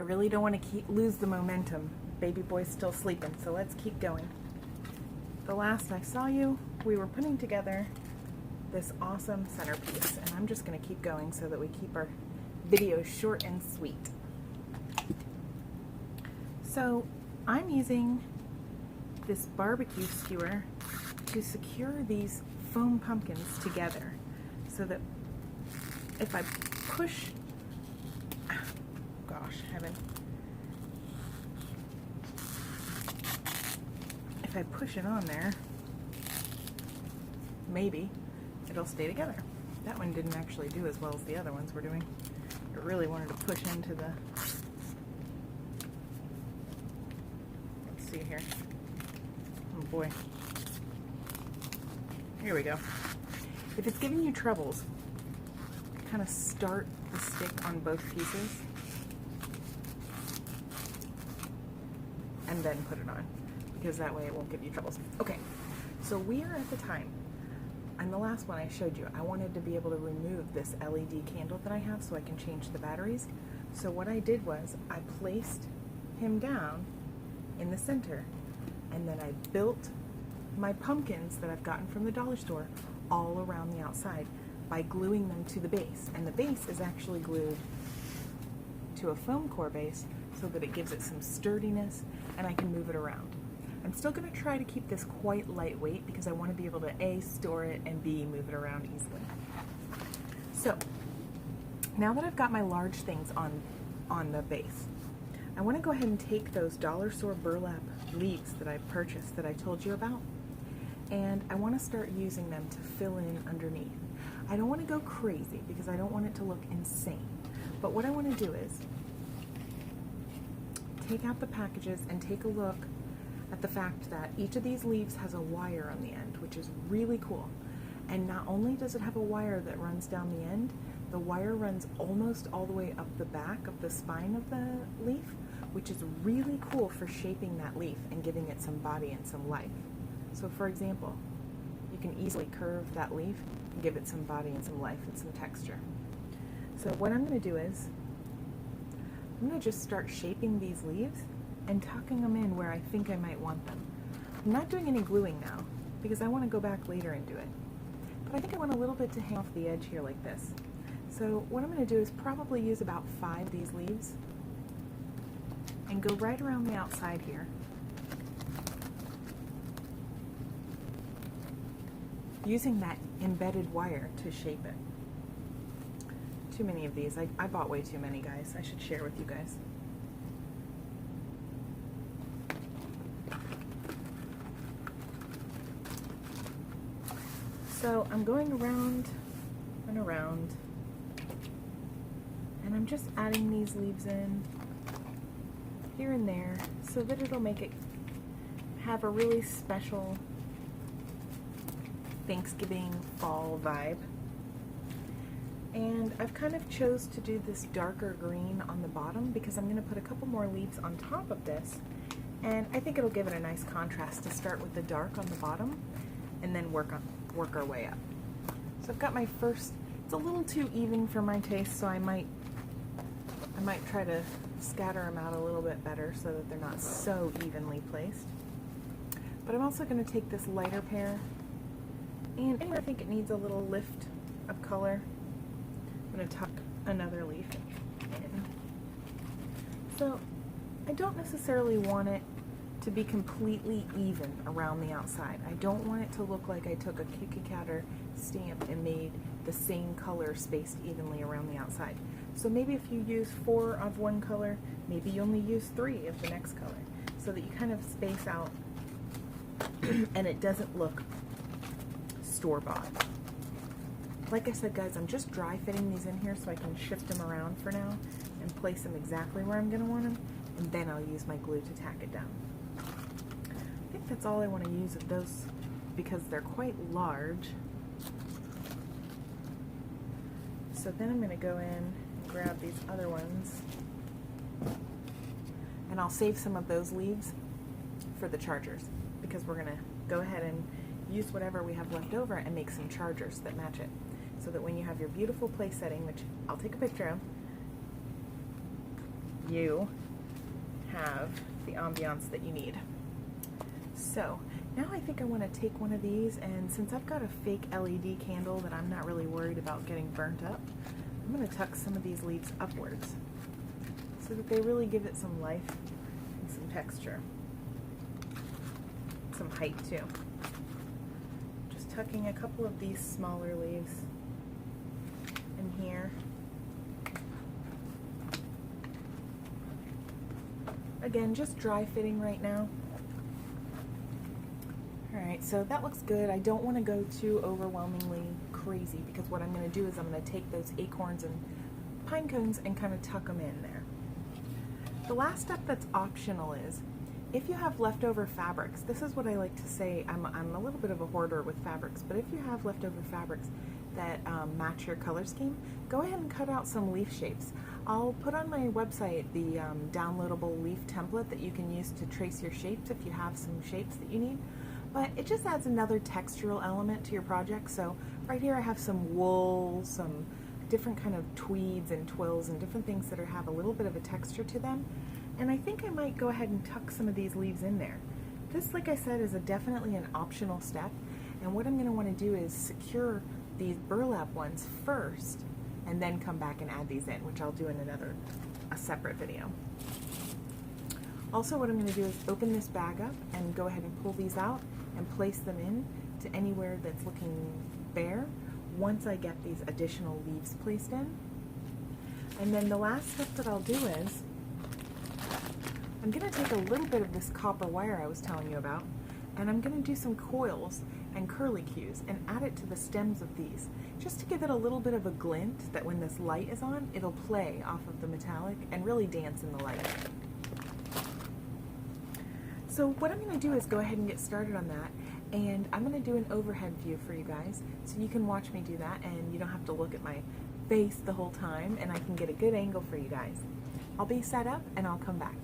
really don't want to lose the momentum. Baby boy's still sleeping, so let's keep going. The last I saw you, we were putting together this awesome centerpiece, and I'm just going to keep going so that we keep our video short and sweet. So I'm using this barbecue skewer to secure these foam pumpkins together so that if I push, gosh, heaven, if I push it on there, maybe it'll stay together. That one didn't actually do as well as the other ones were doing. I really wanted to push into the, let's see here. Oh boy. Here we go. If it's giving you troubles, kind of start the stick on both pieces and then put it on, because that way it won't give you troubles. Okay, so we are at the time. And the last one I showed you, I wanted to be able to remove this LED candle that I have so I can change the batteries. So what I did was I placed him down in the center, and then I built my pumpkins that I've gotten from the dollar store all around the outside by gluing them to the base. And the base is actually glued to a foam core base so that it gives it some sturdiness and I can move it around. I'm still going to try to keep this quite lightweight because I want to be able to A, store it, and B, move it around easily. So now that I've got my large things on the base, I want to go ahead and take those dollar store burlap leaves that I purchased that I told you about, and I want to start using them to fill in underneath. I don't want to go crazy because I don't want it to look insane, but what I want to do is take out the packages and take a look at the fact that each of these leaves has a wire on the end, which is really cool. And not only does it have a wire that runs down the end, the wire runs almost all the way up the back of the spine of the leaf, which is really cool for shaping that leaf and giving it some body and some life. So for example, you can easily curve that leaf and give it some body and some life and some texture. So what I'm going to do is, I'm going to just start shaping these leaves and tucking them in where I think I might want them. I'm not doing any gluing now because I want to go back later and do it. But I think I want a little bit to hang off the edge here like this. So what I'm going to do is probably use about 5 of these leaves and go right around the outside here. Using that embedded wire to shape it. Too many of these. I bought way too many, guys. I should share with you guys. So I'm going around and around, and I'm just adding these leaves in here and there so that it'll make it have a really special Thanksgiving fall vibe. And I've kind of chose to do this darker green on the bottom because I'm going to put a couple more leaves on top of this, and I think it'll give it a nice contrast to start with the dark on the bottom and then work our way up. So I've got my first, it's a little too even for my taste, so I might try to scatter them out a little bit better so that they're not so evenly placed. But I'm also going to take this lighter pair, and anywhere I think it needs a little lift of color, I'm going to tuck another leaf in. So I don't necessarily want it to be completely even around the outside. I don't want it to look like I took a Kikki-Katter stamp and made the same color spaced evenly around the outside. So maybe if you use 4 of one color, maybe you only use 3 of the next color, so that you kind of space out and it doesn't look store-bought. Like I said, guys, I'm just dry fitting these in here so I can shift them around for now and place them exactly where I'm going to want them, and then I'll use my glue to tack it down. I think that's all I want to use of those because they're quite large. So then I'm going to go in and grab these other ones, and I'll save some of those leaves for the chargers because we're going to go ahead and use whatever we have left over and make some chargers that match it, so that when you have your beautiful place setting, which I'll take a picture of, you have the ambiance that you need. So now I think I want to take one of these, and since I've got a fake LED candle that I'm not really worried about getting burnt up, I'm going to tuck some of these leaves upwards so that they really give it some life and some texture, some height too. Just tucking a couple of these smaller leaves in here. Again, just dry fitting right now. Alright, so that looks good. I don't want to go too overwhelmingly crazy, because what I'm going to do is I'm going to take those acorns and pine cones and kind of tuck them in there. The last step that's optional is, if you have leftover fabrics, this is what I like to say, I'm a little bit of a hoarder with fabrics, but if you have leftover fabrics that match your color scheme, go ahead and cut out some leaf shapes. I'll put on my website the downloadable leaf template that you can use to trace your shapes if you have some shapes that you need. But it just adds another textural element to your project. So right here I have some wool, some different kind of tweeds and twills and different things that have a little bit of a texture to them. And I think I might go ahead and tuck some of these leaves in there. This, like I said, is definitely an optional step. And what I'm going to want to do is secure these burlap ones first, and then come back and add these in, which I'll do in a separate video. Also, what I'm going to do is open this bag up and go ahead and pull these out and place them in to anywhere that's looking bare once I get these additional leaves placed in. And then the last step that I'll do is I'm going to take a little bit of this copper wire I was telling you about, and I'm going to do some coils and curlicues and add it to the stems of these, just to give it a little bit of a glint that when this light is on, it'll play off of the metallic and really dance in the light. So what I'm going to do is go ahead and get started on that, and I'm going to do an overhead view for you guys so you can watch me do that and you don't have to look at my face the whole time, and I can get a good angle for you guys. I'll be set up and I'll come back.